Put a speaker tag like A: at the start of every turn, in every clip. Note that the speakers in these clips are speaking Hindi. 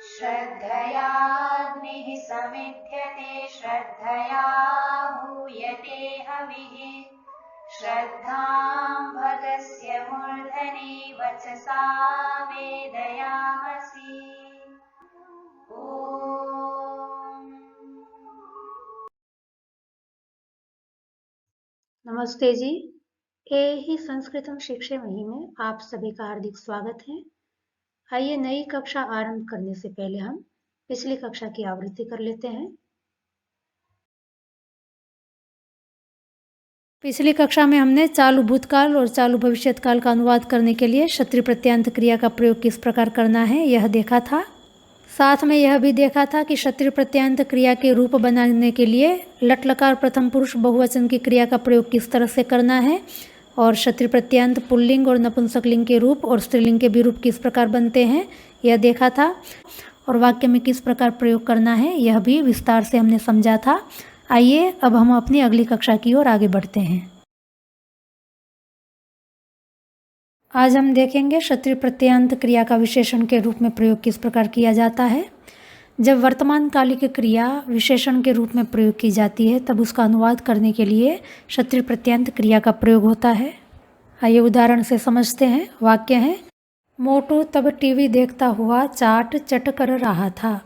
A: श्रद्धयाग्निः समिध्यते श्रद्धया हूयते हविः श्रद्धां भगस्य मूर्धनि वचसा वेदयामसि।
B: नमस्ते जी। ही संस्कृतम शिक्षामही में आप सभी का हार्दिक स्वागत है। आइए नई कक्षा आरंभ करने से पहले हम पिछली कक्षा की आवृत्ति कर लेते हैं। पिछली कक्षा में हमने चालू भूतकाल और चालू भविष्यकाल का अनुवाद करने के लिए क्षत्रिय प्रत्ययान्त क्रिया का प्रयोग किस प्रकार करना है यह देखा था। साथ में यह भी देखा था कि क्षत्रिय प्रत्ययान्त क्रिया के रूप बनाने के लिए लट लकार प्रथम पुरुष बहुवचन की क्रिया का प्रयोग किस तरह से करना है और क्षत्रिय प्रत्ययान्त पुल्लिंग और नपुंसकलिंग के रूप और स्त्रीलिंग के विरूप किस प्रकार बनते हैं यह देखा था। और वाक्य में किस प्रकार प्रयोग करना है यह भी विस्तार से हमने समझा था। आइए अब हम अपनी अगली कक्षा की ओर आगे बढ़ते हैं। आज हम देखेंगे क्षत्रिय प्रत्ययान्त क्रिया का विशेषण के रूप में प्रयोग किस प्रकार किया जाता है। जब वर्तमान कालिक क्रिया विशेषण के रूप में प्रयोग की जाती है तब उसका अनुवाद करने के लिए क्षत्रिय प्रत्ययान्त क्रिया का प्रयोग होता है। आइए उदाहरण से समझते हैं। वाक्य है, मोटू तब टीवी देखता हुआ चाट चट कर रहा था।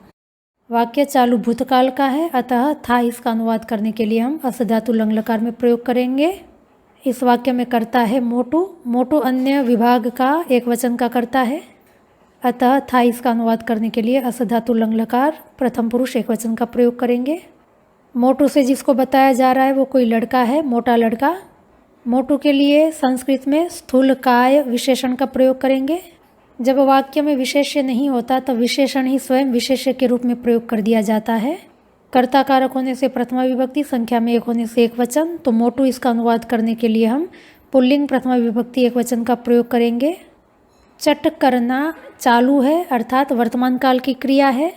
B: वाक्य चालू भूतकाल का है, अतः था इसका अनुवाद करने के लिए हम अस धातु लंग लकार में प्रयोग करेंगे। इस वाक्य में कर्ता है मोटू। मोटू अन्य विभाग का एक वचन का कर्ता है, अतः था इसका अनुवाद करने के लिए अस धातु लंग लकार प्रथम पुरुष एक वचन का प्रयोग करेंगे। मोटू से जिसको बताया जा रहा है वो कोई लड़का है, मोटा लड़का। मोटू के लिए संस्कृत में स्थूल काय विशेषण का प्रयोग करेंगे। जब वाक्य में विशेष्य नहीं होता तब विशेषण ही स्वयं विशेष्य के रूप में प्रयोग कर दिया जाता है। कर्ता कारक होने से प्रथमा विभक्ति, संख्या में एक होने से एक वचन, तो मोटू इसका अनुवाद करने के लिए हम पुल्लिंग प्रथमा विभक्ति एक वचन का प्रयोग करेंगे। चट करना चालू है अर्थात वर्तमान काल की क्रिया है।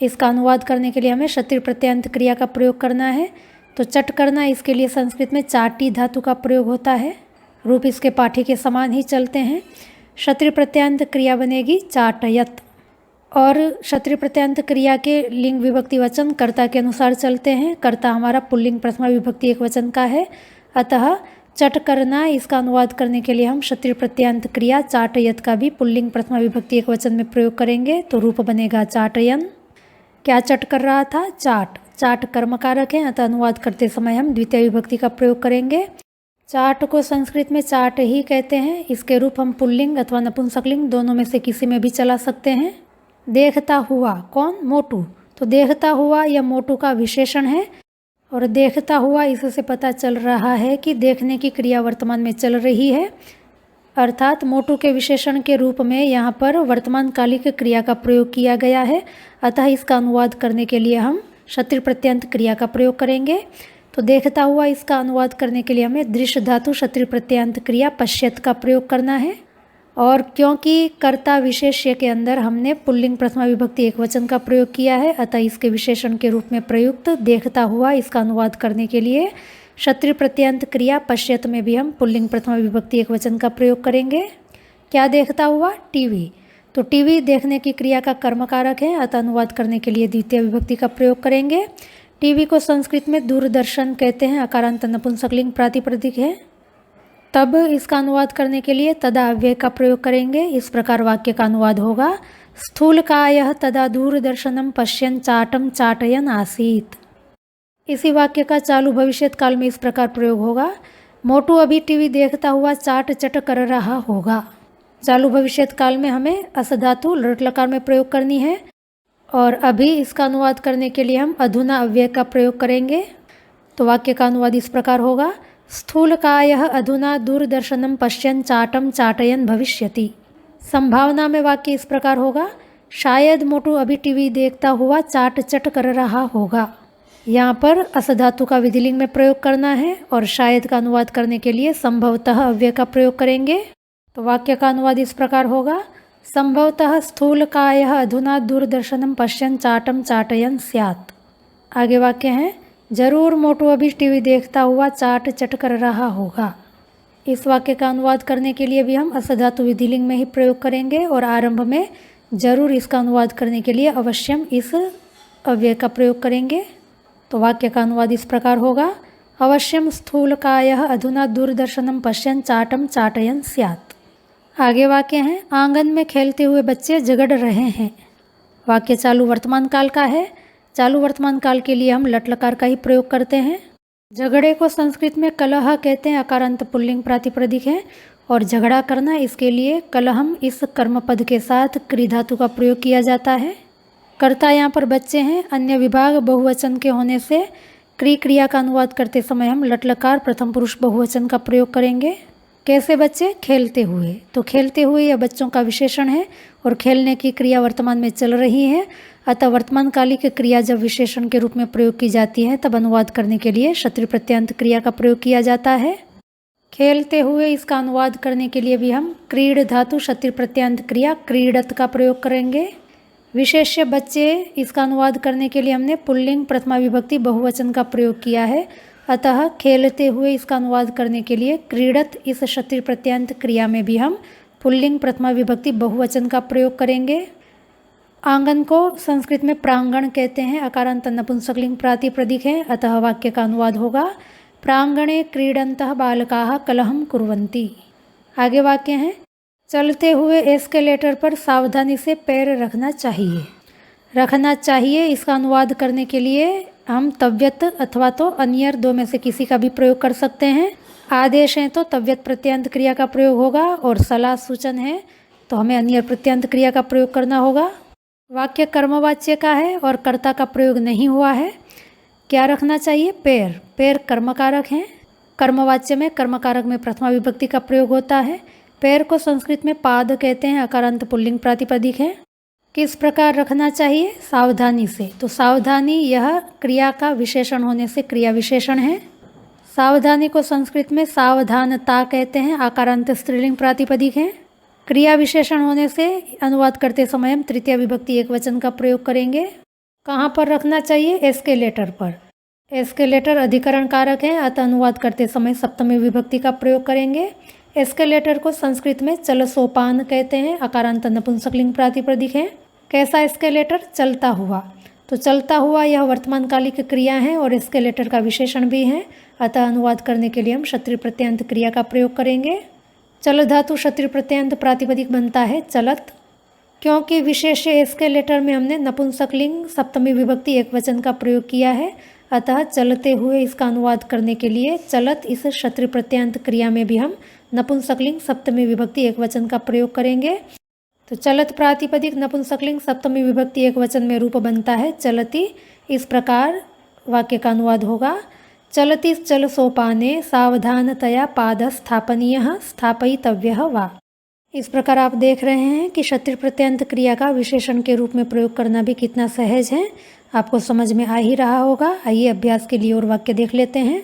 B: इसका अनुवाद करने के लिए हमें क्षत्रिय प्रत्ययान्त क्रिया का प्रयोग करना है। तो चट करना इसके लिए संस्कृत में चाटी धातु का प्रयोग होता है। रूप इसके पाठी के समान ही चलते हैं। क्षत्रिय प्रत्ययान्त क्रिया बनेगी चाटयत और क्षत्रिय प्रत्ययान्त क्रिया के लिंग विभक्ति वचन कर्ता के अनुसार चलते हैं। कर्ता हमारा पुल्लिंग प्रथमा विभक्ति एक वचन का है, अतः चट करना इसका अनुवाद करने के लिए हम क्षत्रिय प्रत्ययान्त क्रिया चाटयत का भी पुल्लिंग प्रथमा विभक्ति एक वचन में प्रयोग करेंगे। तो रूप बनेगा चाटयन। क्या चट कर रहा था? चाट। चाट कर्म कारक है, अतः अनुवाद करते समय हम द्वितीय विभक्ति का प्रयोग करेंगे। चाट को संस्कृत में चाट ही कहते हैं। इसके रूप हम पुल्लिंग अथवा नपुंसकलिंग दोनों में से किसी में भी चला सकते हैं। देखता हुआ, कौन? मोटू। तो देखता हुआ यह मोटू का विशेषण है और देखता हुआ इससे पता चल रहा है कि देखने की क्रिया वर्तमान में चल रही है, अर्थात मोटू के विशेषण के रूप में यहाँ पर वर्तमान कालिक क्रिया का प्रयोग किया गया है। अतः इसका अनुवाद करने के लिए हम क्षत्रिय प्रत्ययान्त क्रिया का प्रयोग करेंगे। तो देखता हुआ इसका अनुवाद करने के लिए हमें दृश्य धातु क्षत्रिय प्रत्ययान्त क्रिया पश्यत का प्रयोग करना है। और क्योंकि कर्ता विशेष्य के अंदर हमने पुल्लिंग प्रथमा विभक्ति एक वचन का प्रयोग किया है, अतः इसके विशेषण के रूप में प्रयुक्त देखता हुआ इसका अनुवाद करने के लिए क्षत्रिय प्रत्ययान्त क्रिया पश्यत में भी हम पुल्लिंग प्रथमा विभक्ति एक वचन का प्रयोग करेंगे। क्या देखता हुआ? टीवी। तो टीवी देखने की क्रिया का कर्म कारक है, अतः अनुवाद करने के लिए द्वितीय विभक्ति का प्रयोग करेंगे। टीवी को संस्कृत में दूरदर्शन कहते हैं, अकारांत नपुंसकलिंग प्रातिपदिक है। तब इसका अनुवाद करने के लिए तदा अव्यय का प्रयोग करेंगे। इस प्रकार वाक्य का अनुवाद होगा, स्थूलकायः तदा दूरदर्शनम पश्यन् चाटम चाटयन आसीत। इसी वाक्य का चालू भविष्यत काल में इस प्रकार प्रयोग होगा, मोटू अभी टीवी देखता हुआ चाट चट कर रहा होगा। चालू भविष्यत काल में हमें अस धातु लट लकार में प्रयोग करनी है और अभी इसका अनुवाद करने के लिए हम अधुना अव्यय का प्रयोग करेंगे। तो वाक्य का अनुवाद इस प्रकार होगा, स्थूलकायः अधुना दूरदर्शनम पश्यन् चाटम चाटयन भविष्यति। संभावना में वाक्य इस प्रकार होगा, शायद मोटू अभी टीवी देखता हुआ चाट चट कर रहा होगा। यहाँ पर अस धातु का विधिलिंग में प्रयोग करना है और शायद का अनुवाद करने के लिए संभवतः अव्यय का प्रयोग करेंगे। तो वाक्य का अनुवाद इस प्रकार होगा, संभवतः स्थूलकायः अधुना दूरदर्शनम पश्यन् चाटम चाटयन स्यात्। आगे वाक्य है, जरूर मोटू अभी टीवी देखता हुआ चाट चट कर रहा होगा। इस वाक्य का अनुवाद करने के लिए भी हम असधातु विधिलिंग में ही प्रयोग करेंगे और आरंभ में जरूर इसका अनुवाद करने के लिए अवश्यम इस अव्यय का प्रयोग करेंगे। तो वाक्य का अनुवाद इस प्रकार होगा, अवश्यम स्थूलकायः अधुना दूरदर्शनम पश्यन् चाटम चाटयन् स्यात्। आगे वाक्य हैं, आंगन में खेलते हुए बच्चे झगड़ रहे हैं। वाक्य चालू वर्तमान काल का है। चालू वर्तमान काल के लिए हम लट लकार का ही प्रयोग करते हैं। झगड़े को संस्कृत में कलह कहते हैं, अकारांत पुल्लिंग प्रातिपदिक है और झगड़ा करना इसके लिए कलहम इस कर्म पद के साथ क्री धातु का प्रयोग किया जाता है। कर्ता यहाँ पर बच्चे हैं। अन्य विभाग बहुवचन के होने से क्रिया का अनुवाद करते समय हम लट लकार प्रथम पुरुष बहुवचन का प्रयोग करेंगे। कैसे बच्चे? खेलते हुए। तो खेलते हुए यह बच्चों का विशेषण है और खेलने की क्रिया वर्तमान में चल रही है, अतः वर्तमान कालिक क्रिया जब विशेषण के रूप में प्रयोग की जाती है तब अनुवाद करने के लिए क्षत्रिय प्रत्यंत क्रिया का प्रयोग किया जाता है। खेलते हुए इसका अनुवाद करने के लिए भी हम क्रीड धातु क्षत्रिय प्रत्यंत क्रिया क्रीडत का प्रयोग करेंगे। विशेष्य बच्चे इसका अनुवाद करने के लिए हमने पुल्लिंग प्रथमा विभक्ति बहुवचन का प्रयोग किया है, अतः खेलते हुए इसका अनुवाद करने के लिए क्रीडत इस क्षत्रिय प्रत्यंत क्रिया में भी हम पुल्लिंग प्रथमा विभक्ति बहुवचन का प्रयोग करेंगे। आंगन को संस्कृत में प्रांगण कहते हैं, अकारांत नपुंसकलिंग प्रातिपदिक है, अतः वाक्य का अनुवाद होगा, प्रांगणे क्रीडन्तः बालकाः कलहं कुर्वन्ति। आगे वाक्य हैं, चलते हुए एस्केलेटर पर सावधानी से पैर रखना चाहिए। रखना चाहिए इसका अनुवाद करने के लिए हम तव्यत अथवा तो अन्यर दो में से किसी का भी प्रयोग कर सकते हैं। आदेश है तो तव्यत प्रत्यंत क्रिया का प्रयोग होगा और सलाह सूचन है तो हमें अन्यर प्रत्यंत क्रिया का प्रयोग करना होगा। वाक्य कर्मवाच्य का है और कर्ता का प्रयोग नहीं हुआ है। क्या रखना चाहिए? पैर। पैर कर्मकारक हैं। कर्मवाच्य में कर्मकारक में प्रथमा विभक्ति का प्रयोग होता है। पैर को संस्कृत में पाद कहते हैं, अकारांत पुल्लिंग प्रातिपदिक है। किस प्रकार रखना चाहिए? सावधानी से। तो सावधानी यह क्रिया का विशेषण होने से क्रिया विशेषण है। सावधानी को संस्कृत में सावधानता कहते हैं, आकारांत स्त्रीलिंग प्रातिपदिक है। क्रिया विशेषण होने से अनुवाद करते समय हम तृतीय विभक्ति एक वचन का प्रयोग करेंगे। कहाँ पर रखना चाहिए? एस्केलेटर पर। एस्केलेटर अधिकरण कारक है, अतः अनुवाद करते समय सप्तमी विभक्ति का प्रयोग करेंगे। एस्केलेटर को संस्कृत में चल सोपान कहते हैं, अकारांत नपुंसकलिंग प्रातिपदिक है। कैसा एस्केलेटर? चलता हुआ। तो चलता हुआ यह वर्तमान कालिक क्रिया है और एस्केलेटर का विशेषण भी है, अतः अनुवाद करने के लिए हम क्षत्रिय प्रत्यंत क्रिया का प्रयोग करेंगे। चल धातु क्षत्रिय प्रत्यंत प्रातिपदिक बनता है चलत। क्योंकि विशेष एस्केलेटर में हमने नपुंसकलिंग सप्तमी विभक्ति एक वचन का प्रयोग किया है, अतः चलते हुए इसका अनुवाद करने के लिए चलत इस क्षत्रिय प्रत्यंत क्रिया में भी हम नपुंसकलिंग सप्तमी विभक्ति एक वचन का प्रयोग करेंगे। तो चलत प्रातिपदिक नपुंसकलिंग सप्तमी विभक्ति एक वचन में रूप बनता है चलति। इस प्रकार वाक्य का अनुवाद होगा, चलति चल सोपाने सावधानतया पाद स्थापनीयः स्थापयितव्यः वा। इस प्रकार आप देख रहे हैं कि क्षत्रिय प्रत्यंत क्रिया का विशेषण के रूप में प्रयोग करना भी कितना सहज है, आपको समझ में आ ही रहा होगा। आइए अभ्यास के लिए और वाक्य देख लेते हैं।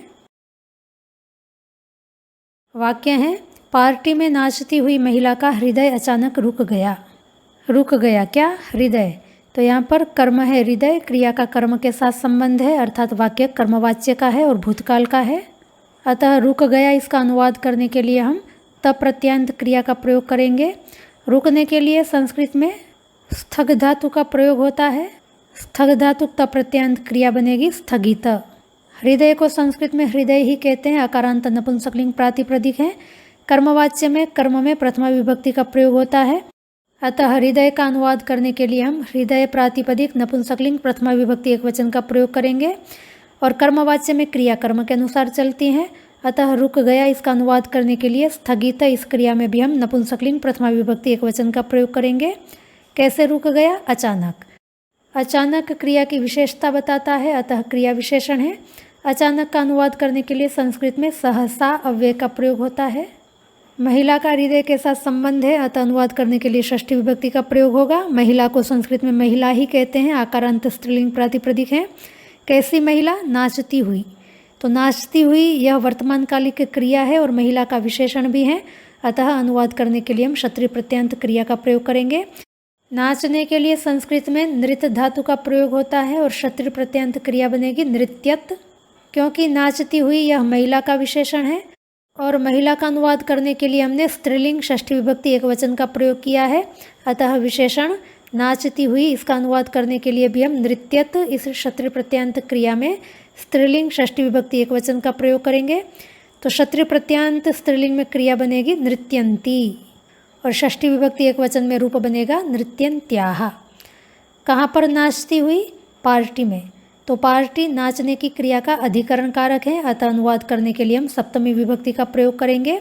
B: वाक्य है, पार्टी में नाचती हुई महिला का हृदय अचानक रुक गया। रुक गया क्या? हृदय। तो यहाँ पर कर्म है हृदय, क्रिया का कर्म के साथ संबंध है, अर्थात वाक्य कर्मवाच्य का है और भूतकाल का है, अतः रुक गया इसका अनुवाद करने के लिए हम तप प्रत्यंत क्रिया का प्रयोग करेंगे। रुकने के लिए संस्कृत में स्थग धातु का प्रयोग होता है। स्थग धातु तप प्रत्यंत क्रिया बनेगी स्थगित। हृदय को संस्कृत में हृदय ही कहते हैं, अकारांत नपुंसकलिंग प्रातिपदिक है। कर्मवाच्य में कर्म में प्रथमा विभक्ति का प्रयोग होता है, अतः हृदय का अनुवाद करने के लिए हम हृदय प्रातिपदिक नपुंसकलिंग प्रथमा विभक्ति एक वचन का प्रयोग करेंगे और कर्मवाच्य में क्रिया कर्म के अनुसार चलती है, अतः रुक गया इसका अनुवाद करने के लिए स्थगित इस क्रिया में भी हम नपुंसकलिंग प्रथमा विभक्ति एक वचन का प्रयोग करेंगे। कैसे रुक गया? अचानक। अचानक क्रिया की विशेषता बताता है, अतः क्रिया विशेषण है। अचानक का अनुवाद करने के लिए संस्कृत में सहसा अव्यय का प्रयोग होता है। महिला का हृदय के साथ संबंध है, अतः अनुवाद करने के लिए षष्ठी विभक्ति का प्रयोग होगा। महिला को संस्कृत में महिला ही कहते हैं, आकारांत स्त्रीलिंग प्रातिपदिक है। कैसी महिला? नाचती हुई। तो नाचती हुई यह वर्तमान कालिक क्रिया है और महिला का विशेषण भी है, अतः अनुवाद करने के लिए हम क्षत्रिय प्रत्यंत क्रिया का प्रयोग करेंगे। नाचने के लिए संस्कृत में नृत्य धातु का प्रयोग होता है और क्षत्रिय प्रत्यंत क्रिया बनेगी नृत्यत। क्योंकि नाचती हुई यह महिला का विशेषण है, और महिला का अनुवाद करने के लिए हमने स्त्रीलिंग षष्ठी विभक्ति एकवचन का प्रयोग किया है। अतः विशेषण नाचती हुई, इसका अनुवाद करने के लिए भी हम नृत्यत इस क्षत्रिय प्रत्ययान्त क्रिया में स्त्रीलिंग षष्ठी विभक्ति एकवचन का प्रयोग करेंगे। तो क्षत्रिय प्रत्ययान्त स्त्रीलिंग में क्रिया बनेगी नृत्यन्ती और षष्ठी विभक्ति एकवचन में रूप बनेगा नृत्यन्त्याः। कहाँ पर नाचती हुई? पार्टी में। तो पार्टी नाचने की क्रिया का अधिकरण कारक है, अतः अनुवाद करने के लिए हम सप्तमी विभक्ति का प्रयोग करेंगे।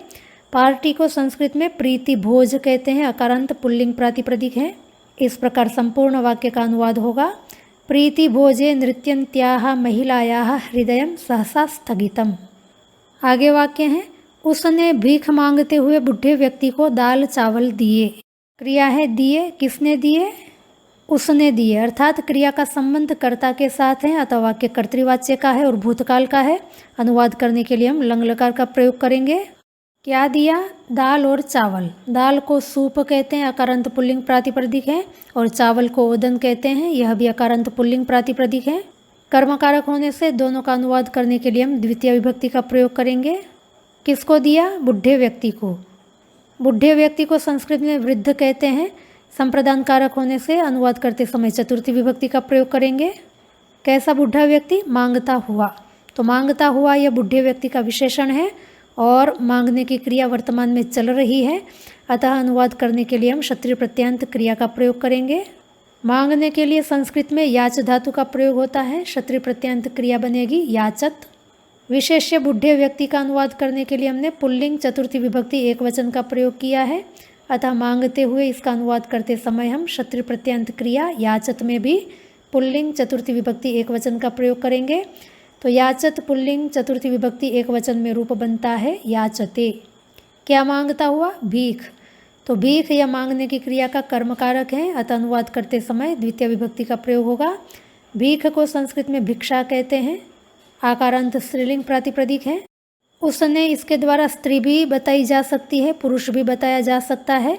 B: पार्टी को संस्कृत में प्रीति भोज कहते हैं, अकारांत पुल्लिंग प्रातिपदिक है। इस प्रकार संपूर्ण वाक्य का अनुवाद होगा, प्रीति भोजे नृत्यन्त्याः महिलायाः हृदयं सहसा स्थगितम्। आगे वाक्य है, उसने भीख मांगते हुए बूढ़े व्यक्ति को दाल चावल दिए। क्रिया है दिए, किसने दिए? उसने दिए, अर्थात क्रिया का संबंध कर्ता के साथ है, अतः वाक्य कर्तृवाच्य का है और भूतकाल का है। अनुवाद करने के लिए हम लंग लकार का प्रयोग करेंगे। क्या दिया? दाल और चावल। दाल को सूप कहते हैं, अकारांत पुल्लिंग प्रातिपदिक है, और चावल को ओदन कहते हैं, यह भी अकारांत पुल्लिंग प्रातिपदिक है। कर्मकारक होने से दोनों का अनुवाद करने के लिए हम द्वितीय विभक्ति का प्रयोग करेंगे। किसको दिया? बूढ़े व्यक्ति को। बूढ़े व्यक्ति को संस्कृत में वृद्ध कहते हैं। संप्रदान कारक होने से अनुवाद करते समय चतुर्थी विभक्ति का प्रयोग करेंगे। कैसा बूढ़ा व्यक्ति? मांगता हुआ। तो मांगता हुआ यह बूढ़े व्यक्ति का विशेषण है और मांगने की क्रिया वर्तमान में चल रही है, अतः अनुवाद करने के लिए हम क्षत्रिय प्रत्ययान्त क्रिया का प्रयोग करेंगे। मांगने के लिए संस्कृत में याच धातु का प्रयोग होता है, क्षत्रिय प्रत्ययान्त क्रिया बनेगी याचत। विशेष्य बूढ़े व्यक्ति का अनुवाद करने के लिए हमने पुल्लिंग चतुर्थी विभक्ति एकवचन का प्रयोग किया है, अतः मांगते हुए इसका अनुवाद करते समय हम क्षत्रिय प्रत्ययान्त क्रिया याचत में भी पुल्लिंग चतुर्थी विभक्ति एकवचन का प्रयोग करेंगे। तो याचत पुल्लिंग चतुर्थी विभक्ति एकवचन में रूप बनता है याचते। क्या मांगता हुआ? भीख। तो भीख या मांगने की क्रिया का कर्म कारक है, अतः अनुवाद करते समय द्वितीय विभक्ति का प्रयोग होगा। भीख को संस्कृत में भिक्षा कहते हैं, आकारांत स्त्रीलिंग प्रातिपदिक है। उसने, इसके द्वारा स्त्री भी बताई जा सकती है, पुरुष भी बताया जा सकता है।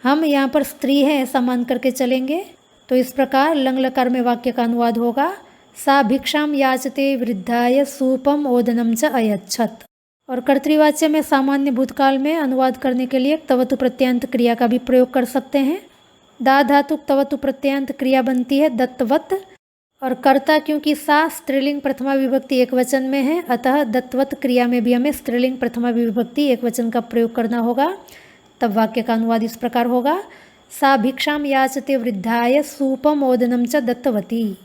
B: हम यहाँ पर स्त्री है ऐसा मान करके चलेंगे। तो इस प्रकार लंग लकार में वाक्य का अनुवाद होगा, सा भिक्षाम याचते वृद्धाय सूपम ओदनम च अयच्छत। और कर्तृवाच्य में सामान्य भूतकाल में अनुवाद करने के लिए तवतु प्रत्ययान्त क्रिया का भी प्रयोग कर सकते हैं। दा धातु तवतु प्रत्ययान्त क्रिया बनती है दत्तवत, और कर्ता क्योंकि सा स्त्रीलिंग प्रथमा विभक्ति एकवचन में है, अतः दत्तवत क्रिया में भी हमें स्त्रीलिंग प्रथमा विभक्ति एकवचन का प्रयोग करना होगा। तब वाक्य का अनुवाद इस प्रकार होगा, सा भिक्षाम याचते वृद्धाय सूपम ओदनम च दत्तवती।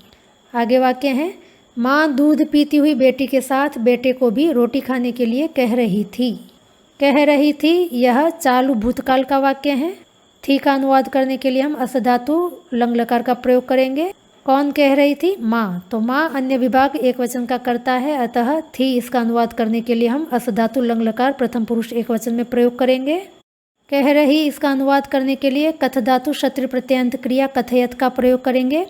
B: आगे वाक्य है, माँ दूध पीती हुई बेटी के साथ बेटे को भी रोटी खाने के लिए कह रही थी। कह रही थी, यह चालू भूतकाल का वाक्य है। थी का अनुवाद करने के लिए हम अस धातु लंग लकार का प्रयोग करेंगे। कौन कह रही थी? माँ। तो माँ अन्य विभाग एकवचन का करता है, अतः थी इसका अनुवाद करने के लिए हम अस धातु लंग लकार प्रथम पुरुष एकवचन में प्रयोग करेंगे। कह रही इसका अनुवाद करने के लिए कथ धातु क्षत्रिय प्रत्ययान्त क्रिया कथयत का प्रयोग करेंगे।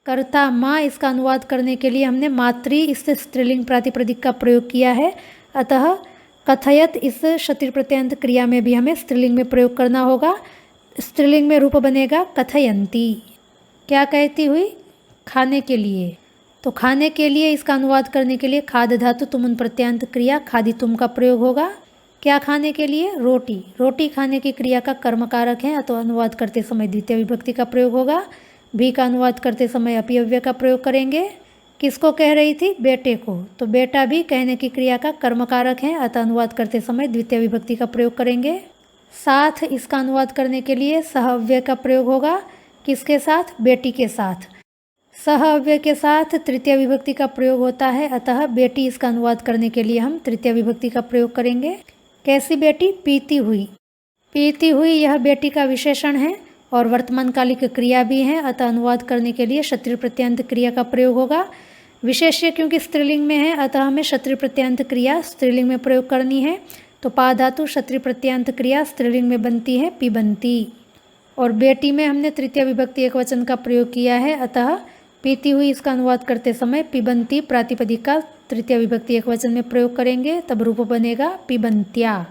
B: कर्ता माँ, इसका अनुवाद करने के लिए हमने मातृ इस स्त्रीलिंग प्रातिपदिक का प्रयोग किया है, अतः कथयत इस क्षत्रिय प्रत्ययान्त क्रिया में भी हमें स्त्रीलिंग में प्रयोग करना होगा। स्त्रीलिंग में रूप बनेगा कथयंती। क्या कहती हुई? खाने के लिए। तो खाने के लिए इसका अनुवाद करने के लिए खाद धातु तुमुन प्रत्ययान्त क्रिया खादितुम का प्रयोग होगा। क्या खाने के लिए? रोटी। रोटी खाने की क्रिया का कर्म कारक है, तो अनुवाद करते समय द्वितीय विभक्ति का प्रयोग होगा। भी का अनुवाद करते समय अपीयव्य का प्रयोग करेंगे। किसको कह रही थी? बेटे को। तो बेटा भी कहने की क्रिया का कर्म कारक है, अतः अनुवाद करते समय द्वितीय विभक्ति का प्रयोग करेंगे। साथ, इसका अनुवाद करने के लिए सहअव्यय का प्रयोग होगा। किसके साथ? बेटी के साथ। सहअव्यय के साथ तृतीय विभक्ति का प्रयोग होता है, अतः बेटी इसका अनुवाद करने के लिए हम तृतीय विभक्ति का प्रयोग करेंगे। कैसी बेटी? पीती हुई। पीती हुई यह बेटी का विशेषण है और वर्तमान कालिक क्रिया भी है, अतः अनुवाद करने के लिए क्षत्रिय प्रत्ययान्त क्रिया का प्रयोग होगा। विशेष्य क्योंकि स्त्रीलिंग में है, अतः हमें क्षत्रिय प्रत्ययान्त क्रिया स्त्रीलिंग में प्रयोग करनी है। तो पा धातु क्षत्रिय प्रत्ययान्त क्रिया स्त्रीलिंग में बनती है पिबंती, और बेटी में हमने तृतीय विभक्ति एकवचन का प्रयोग किया है, अतः पीती हुई इसका अनुवाद करते समय पिबंती प्रातिपदिक का तृतीय विभक्ति एकवचन में प्रयोग करेंगे, तब रूप बनेगा पिबंत्या।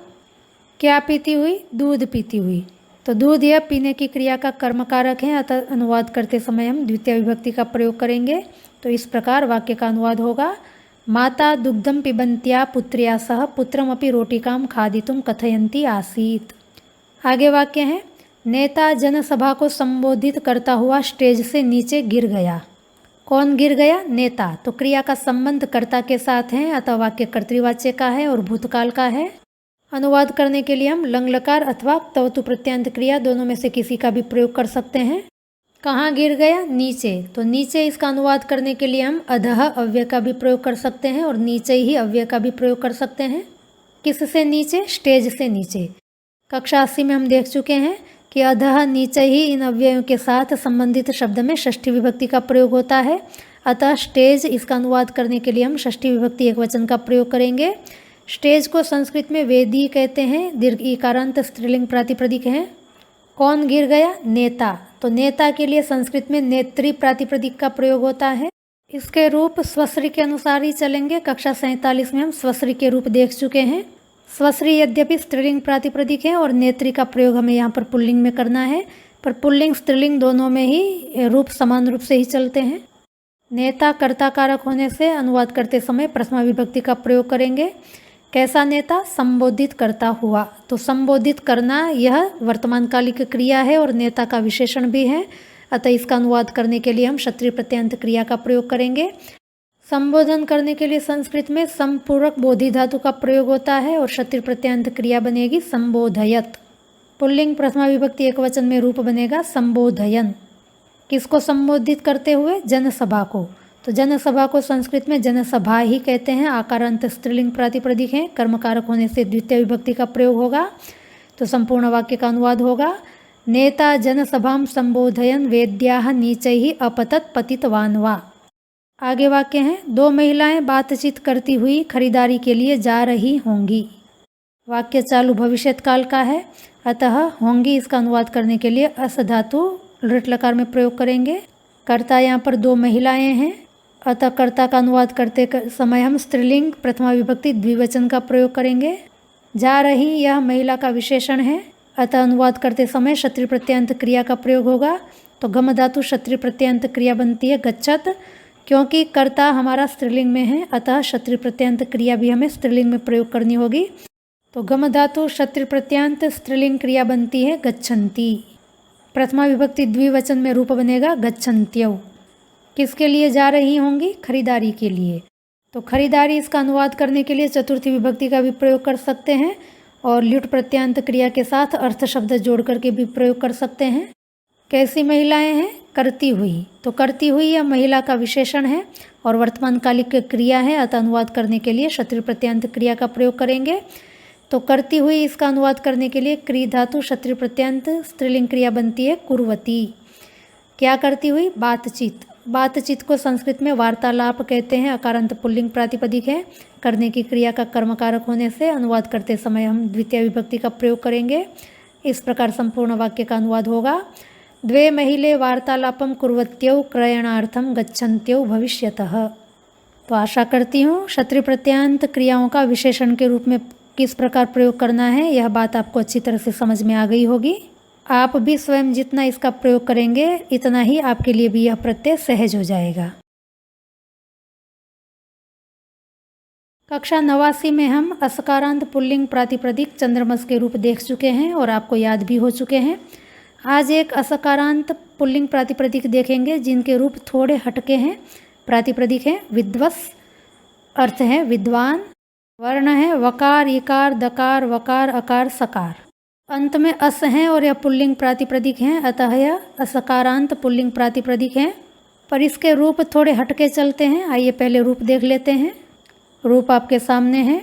B: क्या पीती हुई? दूध पीती हुई। तो दूध यह पीने की क्रिया का कर्म कारक है, अतः अनुवाद करते समय हम द्वितीय विभक्ति का प्रयोग करेंगे। तो इस प्रकार वाक्य का अनुवाद होगा, माता दुग्धं पिबन्त्या पुत्र्या सह पुत्रमपि रोटिकां खादितुं कथयन्ती आसीत्। आगे वाक्य है, नेता जनसभा को संबोधित करता हुआ स्टेज से नीचे गिर गया। कौन गिर गया? नेता। तो क्रिया का संबंध कर्ता के साथ है, अतः वाक्य कर्तृवाच्य का है और भूतकाल का है। अनुवाद करने के लिए हम लंग लकार अथवा तवतु प्रत्यंत क्रिया दोनों में से किसी का भी प्रयोग कर सकते हैं। कहाँ गिर गया? नीचे। तो नीचे इसका अनुवाद करने के लिए हम अधः अव्यय का भी प्रयोग कर सकते हैं और नीचे ही अव्यय का भी प्रयोग कर सकते हैं। किससे नीचे? स्टेज से नीचे। कक्षा 80 में हम देख चुके हैं कि अधः नीचे ही इन अव्ययों के साथ संबंधित शब्द में षष्ठी विभक्ति का प्रयोग होता है। अतः स्टेज इसका अनुवाद करने के लिए हम षष्ठी विभक्ति एकवचन का प्रयोग करेंगे। स्टेज को संस्कृत में वेदी कहते हैं। दीर्घ ईकारांत स्त्रीलिंग प्रातिपदिक है। कौन गिर गया? नेता। तो नेता के लिए संस्कृत में नेत्री प्रातिपदिक का प्रयोग होता है। इसके रूप स्वश्री के अनुसार ही चलेंगे। कक्षा 47 में हम स्वश्री के रूप देख चुके हैं। स्वश्री यद्यपि स्त्रीलिंग प्रातिपदिक है और नेत्री का प्रयोग हमें यहाँ पर पुल्लिंग में करना है, पर पुल्लिंग स्त्रीलिंग दोनों में ही रूप समान रूप से ही चलते हैं। नेता कर्ता कारक होने से अनुवाद करते समय प्रथमा विभक्ति का प्रयोग करेंगे। कैसा नेता? संबोधित करता हुआ। तो संबोधित करना यह वर्तमान कालिक क्रिया है और नेता का विशेषण भी है, अतः इसका अनुवाद करने के लिए हम क्षत्रिय प्रत्यंत क्रिया का प्रयोग करेंगे। संबोधन करने के लिए संस्कृत में संपूरक बोधि धातु का प्रयोग होता है और क्षत्रिय प्रत्यंत क्रिया बनेगी संबोधयत। पुल्लिंग प्रथमा विभक्ति एकवचन में रूप बनेगा संबोधयन। किसको संबोधित करते हुए? जनसभा को। तो जनसभा को संस्कृत में जनसभा ही कहते हैं। आकारांत स्त्रीलिंग प्रातिपदिक है, कर्मकारक होने से द्वितीय विभक्ति का प्रयोग होगा। तो संपूर्ण वाक्य का अनुवाद होगा, नेता जनसभां संबोधयन वेद्याः नीचैः अपतत पतितवान् वा। आगे वाक्य है, दो महिलाएं बातचीत करती हुई खरीदारी के लिए जा रही होंगी। वाक्य चालू भविष्यत काल का है, अतः होंगी इसका अनुवाद करने के लिए अस धातु लृट लकार में प्रयोग करेंगे। कर्ता यहाँ पर दो महिलाएं हैं, अतः कर्ता का अनुवाद करते समय हम स्त्रीलिंग प्रथमा विभक्ति द्विवचन का प्रयोग करेंगे। जा रही यह महिला का विशेषण है, अतः अनुवाद करते समय क्षत्रिय प्रत्यंत क्रिया का प्रयोग होगा। तो गम धातु क्षत्रिय प्रत्यंत क्रिया बनती है गच्छत। क्योंकि कर्ता हमारा स्त्रीलिंग में है, अतः क्षत्रिय प्रत्यंत क्रिया भी हमें स्त्रीलिंग में प्रयोग करनी होगी। तो गम धातु क्षत्रिय प्रत्यंत स्त्रीलिंग क्रिया बनती है गच्छन्ति। प्रथमा विभक्ति द्विवचन में रूप बनेगा गच्छन्त्यौ। किसके लिए जा रही होंगी? खरीदारी के लिए। तो खरीदारी इसका अनुवाद करने के लिए चतुर्थी विभक्ति का भी प्रयोग कर सकते हैं और ल्युट प्रत्यंत क्रिया के साथ अर्थ शब्द जोड़ करके भी प्रयोग कर सकते हैं। कैसी महिलाएं हैं? करती हुई। तो करती हुई यह महिला का विशेषण है और वर्तमान कालिक क्रिया है, अतः अनुवाद करने के लिए क्षत्रिय प्रत्यंत क्रिया का प्रयोग करेंगे। तो करती हुई इसका अनुवाद करने के लिए क्री धातु क्षत्रिय प्रत्यंत स्त्रीलिंग क्रिया बनती है कुर्वती। क्या करती हुई? बातचीत। बातचीत को संस्कृत में वार्तालाप कहते हैं। अकारांत पुल्लिंग प्रातिपदिक है। करने की क्रिया का कर्मकारक होने से अनुवाद करते समय हम द्वितीय विभक्ति का प्रयोग करेंगे। इस प्रकार संपूर्ण वाक्य का अनुवाद होगा, द्वे महिले वार्तालापम कुर्वत्यौ क्रयणार्थम गच्छन्त्यौ भविष्यतः। तो आशा करती हूँ क्षत्रिय प्रत्यंत क्रियाओं का विशेषण के रूप में किस प्रकार प्रयोग करना है यह बात आपको अच्छी तरह से समझ में आ गई होगी। आप भी स्वयं जितना इसका प्रयोग करेंगे इतना ही आपके लिए भी यह प्रत्यय सहज हो जाएगा। कक्षा 89 में हम असकारांत पुल्लिंग प्रातिपदिक चंद्रमस के रूप देख चुके हैं और आपको याद भी हो चुके हैं। आज एक असकारांत पुल्लिंग प्रातिपदिक देखेंगे जिनके रूप थोड़े हटके हैं। प्रातिपदिक है विद्वस, अर्थ है विद्वान, वर्ण है वकार इकार दकार वकार अकार सकार, अंत में अस हैं और यह पुल्लिंग प्रातिपदिक हैं, अतः यह असकारांत पुल्लिंग प्रातिपदिक हैं। पर इसके रूप थोड़े हटके चलते हैं। आइए पहले रूप देख लेते हैं। रूप आपके सामने है,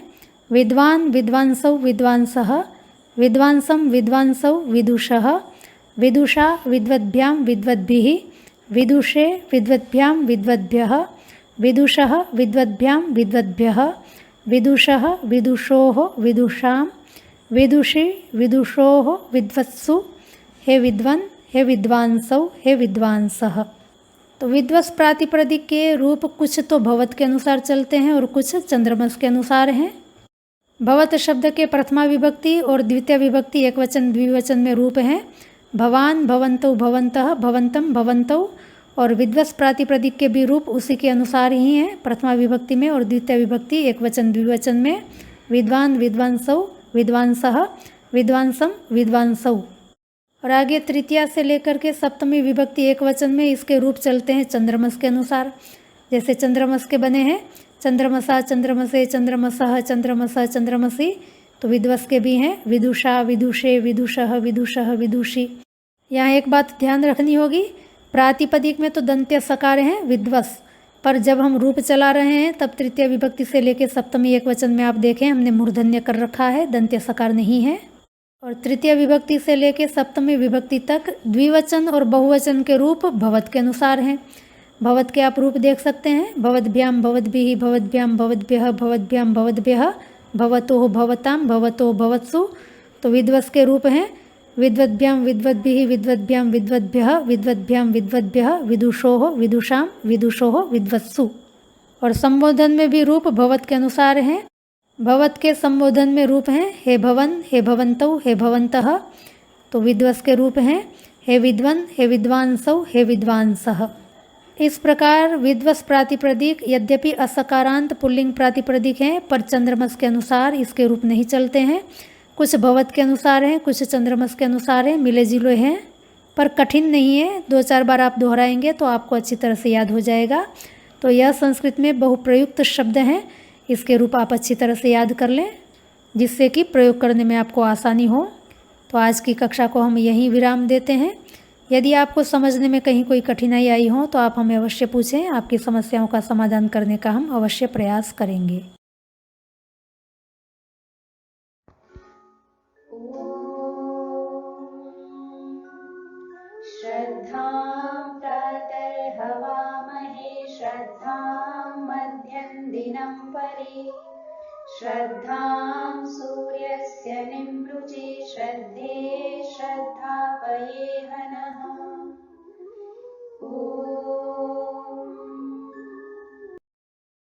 B: विद्वान विद्वांसौ विद्वांसः, विद्वांसं विद्वांसौ विदुषः, विदुषा विद्वद्भ्यां विद्वद्भिः, विदुषे विद्वद्भ्यां विद्वद्भ्यः, विदुषः विद्वद्भ्यां विद्वद्भ्यः, विदुषः विदुषोः विदुषां, विदुषी विदुषोः विद्वत्सु, हे विद्वन हे विद्वांसौ हे विद्वांसः। तो विद्वस प्रातिपदिक के रूप कुछ तो भवत के अनुसार चलते हैं और कुछ चंद्रमस के अनुसार हैं। भवत शब्द के प्रथमा विभक्ति और द्वितीय विभक्ति एकवचन द्विवचन में रूप हैं। भवान भवन्तौ भवन्तः भवन्तं भवन्तौ और विध्वस प्रातिपदिक के भी रूप उसी के अनुसार ही हैं, प्रथमा विभक्ति में और द्वितीय विभक्ति एक वचन द्विवचन में। विद्वान, विद्वांसौ, विद्वांसः, विद्वांसम, विद्वांसौ। और आगे तृतीया से लेकर के सप्तमी विभक्ति एक वचन में इसके रूप चलते हैं चंद्रमस के अनुसार। जैसे चंद्रमस के बने हैं चंद्रमसा, चंद्रमसे, चंद्रमसः, चंद्रमसः, चंद्रमसी। तो विध्वस के भी हैं विदुषा, विदुषे, विदुषः, विदुषः, विदुषी। यहाँ एक बात ध्यान रखनी होगी, प्रातिपदिक में तो दंत्य सकार हैं विध्वस, पर जब हम रूप चला रहे हैं तब तृतीय विभक्ति से लेकर सप्तमी एक वचन में आप देखें हमने मूर्धन्य कर रखा है, दंत्य सकार नहीं है। और तृतीय विभक्ति से लेकर सप्तमी विभक्ति तक द्विवचन और बहुवचन के रूप भवत के अनुसार हैं। भवत के आप रूप देख सकते हैं, भवद्भ्याम, भवद्भिः, भवद्भ्याम, भवद्भ्यः, भवद्भ्याम, भवद्भ्यः, भवतोः, भवतां, भवतो, भवत्सु। तो विध्वस के रूप हैं विद्वद्भ्याम, विद्वद्भिः, विद्वद्भ्याम, विद्वद्भ्यः, विद्वद्भ्याम, विद्वद्भ्यः, विदुषोः, विदुषां, विदुषोः, विद्वत्सु। और संबोधन में भी रूप भवत के अनुसार हैं। भवत के संबोधन में रूप हैं हे भवन, हे भवन्तौ, हे भवन्तः। तो विध्वस के रूप हैं हे विद्वन, हे विद्वांसौ, हे विद्वांसः। इस प्रकार विध्वस प्रातिपदिक यद्यपि असकारांत पुल्लिंग प्रातिपदिक हैं, पर चंद्रमस के अनुसार इसके रूप नहीं चलते हैं। कुछ भवत के अनुसार हैं, कुछ चंद्रमस के अनुसार हैं, मिले जुले हैं, पर कठिन नहीं है। 2-4 बार आप दोहराएंगे तो आपको अच्छी तरह से याद हो जाएगा। तो यह संस्कृत में बहुप्रयुक्त शब्द हैं, इसके रूप आप अच्छी तरह से याद कर लें जिससे कि प्रयोग करने में आपको आसानी हो। तो आज की कक्षा को हम यहीं विराम देते हैं। यदि आपको समझने में कहीं कोई कठिनाई आई हो तो आप हमें अवश्य पूछें, आपकी समस्याओं का समाधान करने का हम अवश्य प्रयास करेंगे।
A: श्रद्धां प्रातर्हवामहे श्रद्धां मध्यं दिनं परि श्रद्धां सूर्यस्य निमृचे श्रद्धे श्रद्धापये हनः।